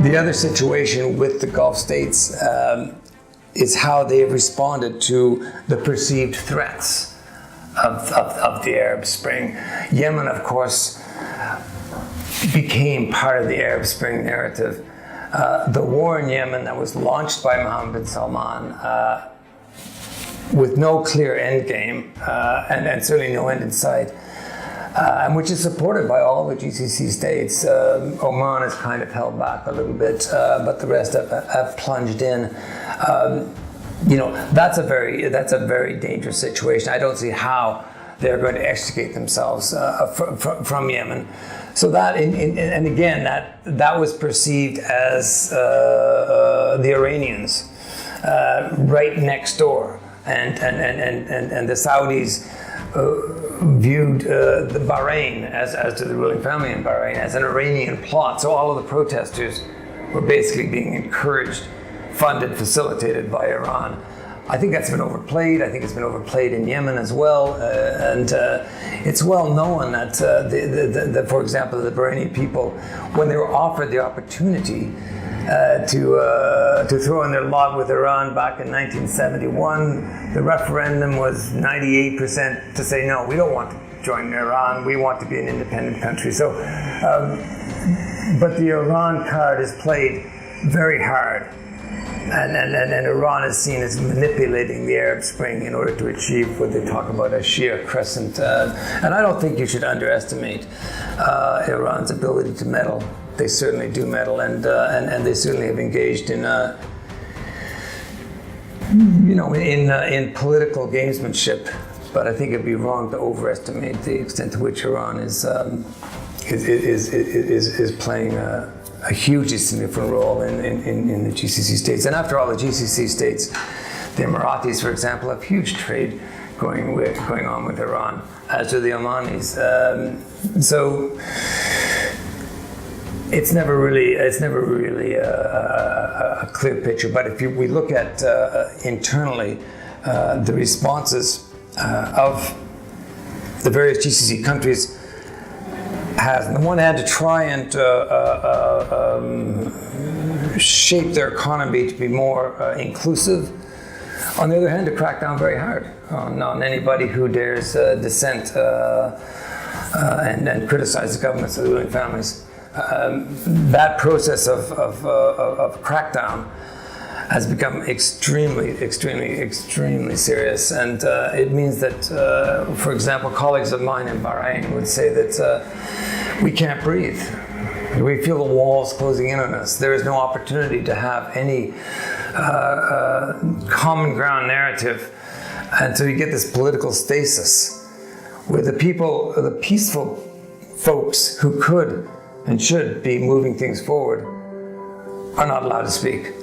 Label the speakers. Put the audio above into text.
Speaker 1: The other situation with the Gulf states is how they have responded to the perceived threats of the Arab Spring. Yemen, of course, became part of the Arab Spring narrative. The war in Yemen that was launched by Mohammed bin Salman with no clear end game and certainly no end in sight, and which is supported by all the GCC states. Oman has kind of held back a little bit, but the rest have plunged in. That's a very dangerous situation. I don't see how they're going to extricate themselves from Yemen. So that, and again, that was perceived as the Iranians right next door, and the Saudis viewed the Bahrain, as to the ruling family in Bahrain, as an Iranian plot. So all of the protesters were basically being encouraged, funded, facilitated by Iran. I think that's been overplayed. I think it's been overplayed in Yemen as well. And it's well known that, for example, the Bahraini people, when they were offered the opportunity to throw in their lot with Iran back in 1971, the referendum was 98% to say, no, we don't want to join Iran. We want to be an independent country. So, but the Iran card is played very hard. And Iran is seen as manipulating the Arab Spring in order to achieve what they talk about as Shia crescent. And I don't think you should underestimate Iran's ability to meddle. They certainly do meddle, and they certainly have engaged in political gamesmanship. But I think it'd be wrong to overestimate the extent to which Iran is playing a hugely significant role in the GCC states. And after all, the GCC states, the Emiratis, for example, have huge trade going on with Iran, as do the Omanis. So it's never really a clear picture. But if we look at internally the responses of the various GCC countries, has, on the one hand, to try and shape their economy to be more inclusive. On the other hand, to crack down very hard on anybody who dares dissent and criticize the governments of the ruling families. That process of crackdown has become extremely serious, and it means that, for example, colleagues of mine in Bahrain would say that we can't breathe. We feel the walls closing in on us. There is no opportunity to have any common ground narrative, and so you get this political stasis where the people, the peaceful folks who could and should be moving things forward, are not allowed to speak.